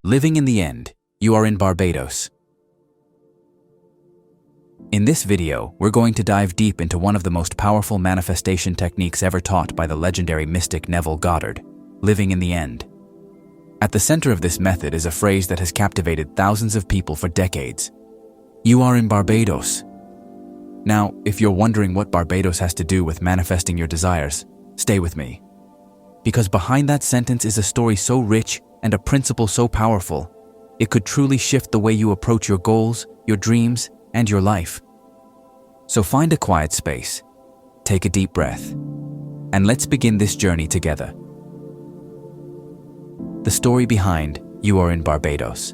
Living in the end, you are in Barbados. In this video, we're going to dive deep into one of the most powerful manifestation techniques ever taught by the legendary mystic Neville Goddard, living in the end. At the center of this method is a phrase that has captivated thousands of people for decades. You are in Barbados. Now, if you're wondering what Barbados has to do with manifesting your desires, stay with me. Because behind that sentence is a story so rich and a principle so powerful, it could truly shift the way you approach your goals, your dreams, and your life. So find a quiet space, take a deep breath, and let's begin this journey together. The story behind You Are in Barbados.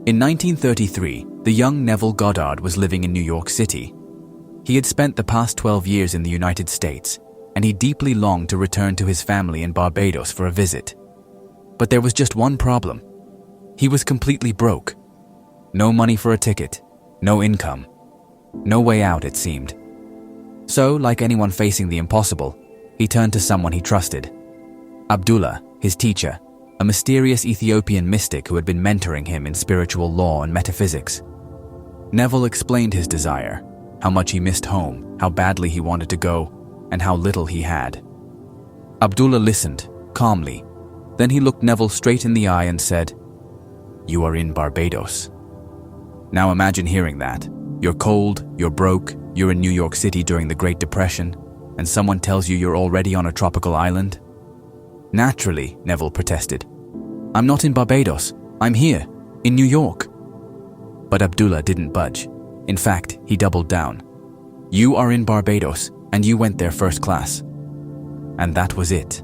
In 1933, the young Neville Goddard was living in New York City. He had spent the past 12 years in the United States, and he deeply longed to return to his family in Barbados for a visit. But there was just one problem. He was completely broke. No money for a ticket, no income, no way out, it seemed. So, like anyone facing the impossible, he turned to someone he trusted. Abdullah, his teacher, a mysterious Ethiopian mystic who had been mentoring him in spiritual law and metaphysics. Neville explained his desire, how much he missed home, how badly he wanted to go, and how little he had. Abdullah listened, calmly. Then he looked Neville straight in the eye and said, "You are in Barbados." Now imagine hearing that. You're cold, you're broke, you're in New York City during the Great Depression, and someone tells you you're already on a tropical island? Naturally, Neville protested. "I'm not in Barbados, I'm here, in New York." But Abdullah didn't budge. In fact, he doubled down. "You are in Barbados, and you went there first class." And that was it.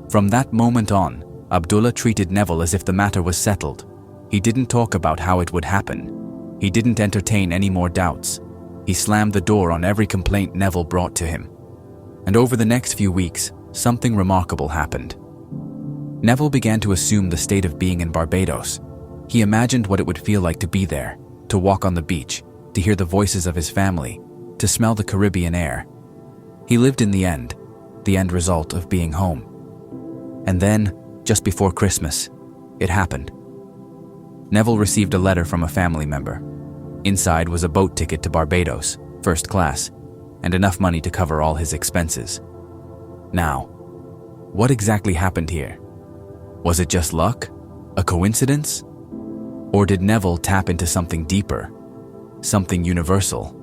From that moment on, Abdullah treated Neville as if the matter was settled. He didn't talk about how it would happen. He didn't entertain any more doubts. He slammed the door on every complaint Neville brought to him. And over the next few weeks, something remarkable happened. Neville began to assume the state of being in Barbados. He imagined what it would feel like to be there, to walk on the beach, to hear the voices of his family, to smell the Caribbean air. He lived in the end result of being home. And then, just before Christmas, it happened. Neville received a letter from a family member. Inside was a boat ticket to Barbados, first class, and enough money to cover all his expenses. Now, what exactly happened here? Was it just luck? A coincidence? Or did Neville tap into something deeper? Something universal?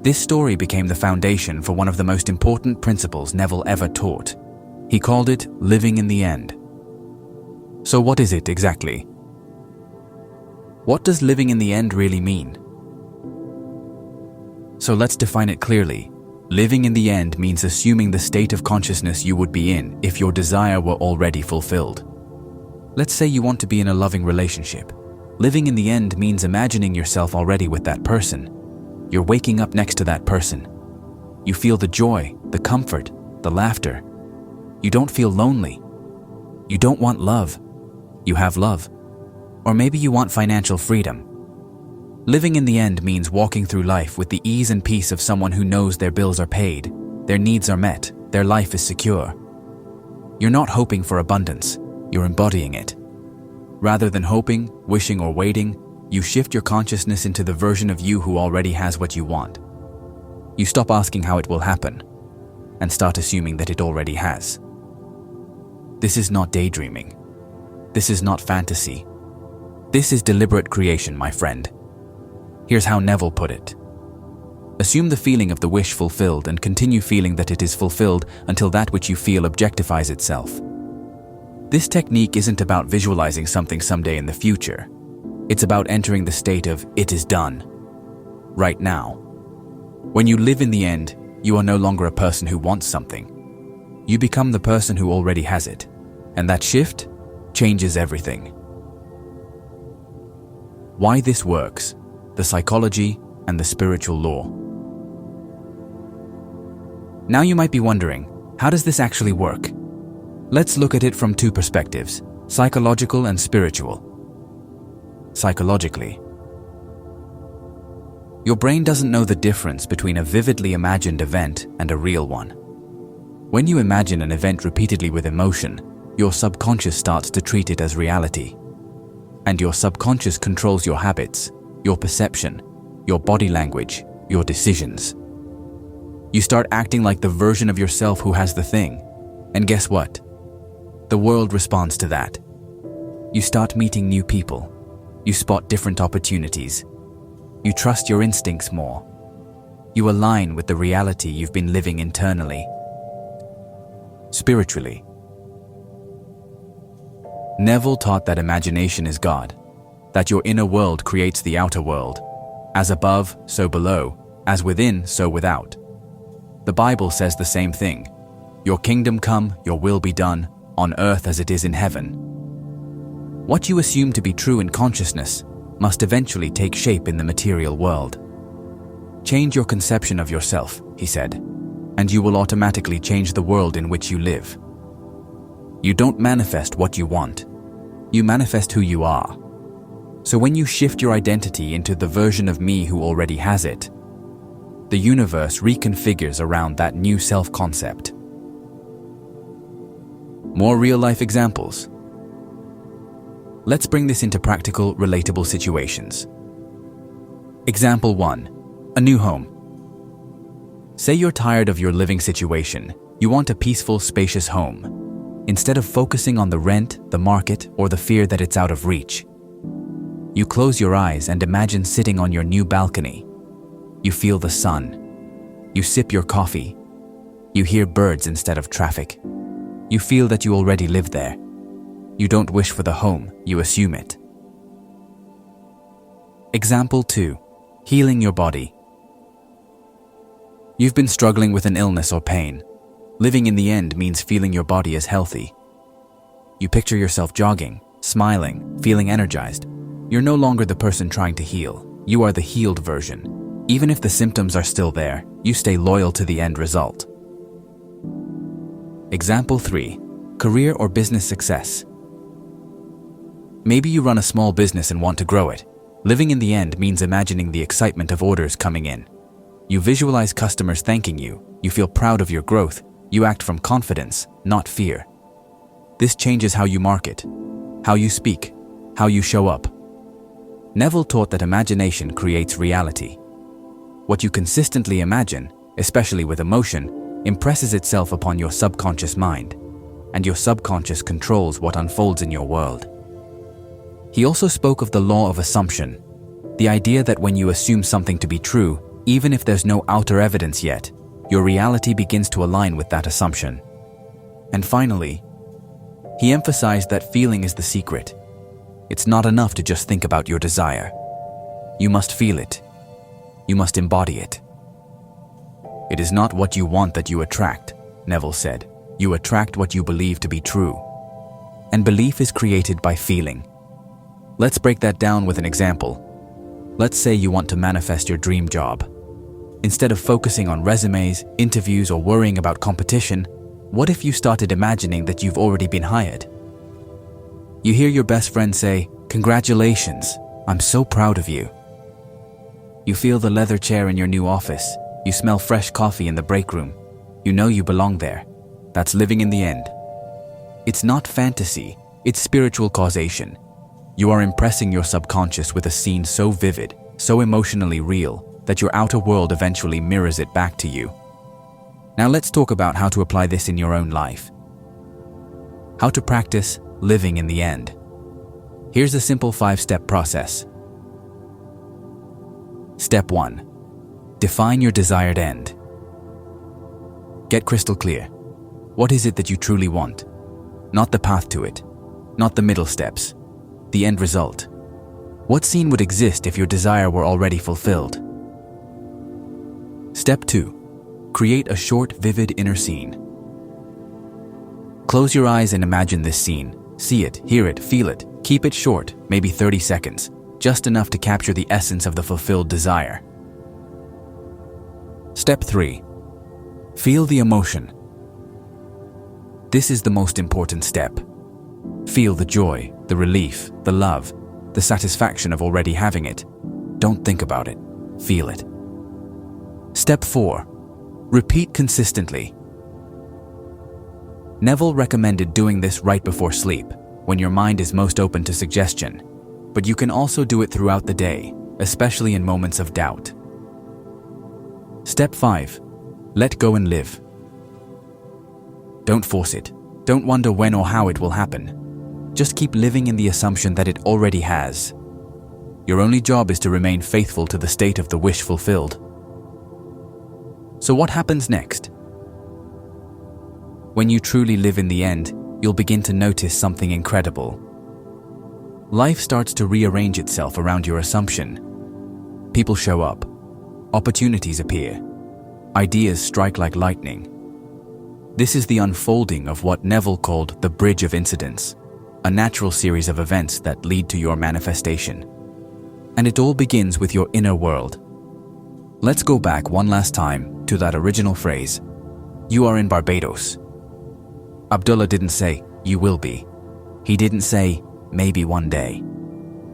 This story became the foundation for one of the most important principles Neville ever taught. He called it living in the end. So what is it exactly? What does living in the end really mean? So let's define it clearly. Living in the end means assuming the state of consciousness you would be in if your desire were already fulfilled. Let's say you want to be in a loving relationship. Living in the end means imagining yourself already with that person. You're waking up next to that person. You feel the joy, the comfort, the laughter. You don't feel lonely. You don't want love. You have love. Or maybe you want financial freedom. Living in the end means walking through life with the ease and peace of someone who knows their bills are paid, their needs are met, their life is secure. You're not hoping for abundance, you're embodying it. Rather than hoping, wishing, or waiting, you shift your consciousness into the version of you who already has what you want. You stop asking how it will happen, and start assuming that it already has. This is not daydreaming. This is not fantasy. This is deliberate creation, my friend. Here's how Neville put it. Assume the feeling of the wish fulfilled and continue feeling that it is fulfilled until that which you feel objectifies itself. This technique isn't about visualizing something someday in the future. It's about entering the state of it is done, right now. When you live in the end, you are no longer a person who wants something. You become the person who already has it, and that shift changes everything. Why this works, the psychology and the spiritual law. Now you might be wondering, how does this actually work? Let's look at it from two perspectives, psychological and spiritual. Psychologically, your brain doesn't know the difference between a vividly imagined event and a real one. When you imagine an event repeatedly with emotion, your subconscious starts to treat it as reality. And your subconscious controls your habits, your perception, your body language, your decisions. You start acting like the version of yourself who has the thing. And guess what? The world responds to that. You start meeting new people. You spot different opportunities. You trust your instincts more. You align with the reality you've been living internally. Spiritually, Neville taught that imagination is God, that your inner world creates the outer world. As above, so below. As within, so without. The Bible says the same thing. Your kingdom come, your will be done, on earth as it is in heaven. What you assume to be true in consciousness must eventually take shape in the material world. Change your conception of yourself, he said, and you will automatically change the world in which you live. You don't manifest what you want. You manifest who you are. So when you shift your identity into the version of me who already has it, the universe reconfigures around that new self-concept. More real-life examples. Let's bring this into practical, relatable situations. Example 1. A new home. Say you're tired of your living situation. You want a peaceful, spacious home. Instead of focusing on the rent, the market, or the fear that it's out of reach, you close your eyes and imagine sitting on your new balcony. You feel the sun. You sip your coffee. You hear birds instead of traffic. You feel that you already live there. You don't wish for the home, you assume it. Example 2. Healing your body. You've been struggling with an illness or pain. Living in the end means feeling your body as healthy. You picture yourself jogging, smiling, feeling energized. You're no longer the person trying to heal. You are the healed version. Even if the symptoms are still there, you stay loyal to the end result. Example 3. Career or business success. Maybe you run a small business and want to grow it. Living in the end means imagining the excitement of orders coming in. You visualize customers thanking you. You feel proud of your growth. You act from confidence, not fear. This changes how you market, how you speak, how you show up. Neville taught that imagination creates reality. What you consistently imagine, especially with emotion, impresses itself upon your subconscious mind, and your subconscious controls what unfolds in your world. He also spoke of the law of assumption, the idea that when you assume something to be true, even if there's no outer evidence yet, your reality begins to align with that assumption. And finally, he emphasized that feeling is the secret. It's not enough to just think about your desire. You must feel it. You must embody it. It is not what you want that you attract, Neville said. You attract what you believe to be true. And belief is created by feeling. Let's break that down with an example. Let's say you want to manifest your dream job. Instead of focusing on resumes, interviews, or worrying about competition, what if you started imagining that you've already been hired? You hear your best friend say, "Congratulations, I'm so proud of you." You feel the leather chair in your new office. You smell fresh coffee in the break room. You know you belong there. That's living in the end. It's not fantasy, it's spiritual causation. You are impressing your subconscious with a scene so vivid, so emotionally real, that your outer world eventually mirrors it back to you. Now let's talk about how to apply this in your own life. How to practice living in the end. Here's a simple 5-step process. Step 1. Define your desired end. Get crystal clear. What is it that you truly want? Not the path to it, not the middle steps, the end result. What scene would exist if your desire were already fulfilled? Step 2. Create a short, vivid inner scene. Close your eyes and imagine this scene. See it, hear it, feel it. Keep it short, maybe 30 seconds, just enough to capture the essence of the fulfilled desire. Step 3. Feel the emotion. This is the most important step. Feel the joy, the relief, the love, the satisfaction of already having it. Don't think about it. Feel it. Step 4. Repeat consistently. Neville recommended doing this right before sleep, when your mind is most open to suggestion, but you can also do it throughout the day, especially in moments of doubt. Step 5. Let go and live. Don't force it. Don't wonder when or how it will happen. Just keep living in the assumption that it already has. Your only job is to remain faithful to the state of the wish fulfilled. So what happens next? When you truly live in the end, you'll begin to notice something incredible. Life starts to rearrange itself around your assumption. People show up. Opportunities appear. Ideas strike like lightning. This is the unfolding of what Neville called the bridge of incidents, a natural series of events that lead to your manifestation. And it all begins with your inner world. Let's go back one last time to that original phrase, "You are in Barbados." Abdullah didn't say, "You will be." He didn't say, "Maybe one day."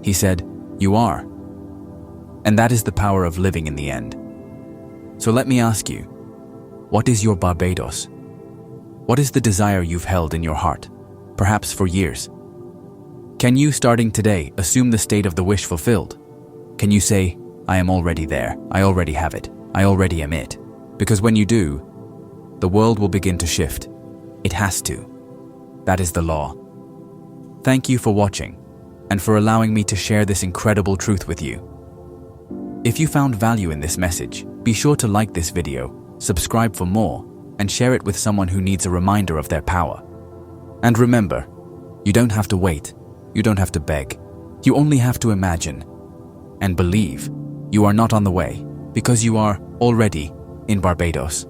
He said, "You are." And that is the power of living in the end. So let me ask you, what is your Barbados? What is the desire you've held in your heart, perhaps for years? Can you, starting today, assume the state of the wish fulfilled? Can you say, "I am already there, I already have it, I already am it"? Because when you do, the world will begin to shift. It has to. That is the law. Thank you for watching, and for allowing me to share this incredible truth with you. If you found value in this message, be sure to like this video, subscribe for more, and share it with someone who needs a reminder of their power. And remember, you don't have to wait, you don't have to beg, you only have to imagine. And believe, you are not on the way, because you are already in Barbados.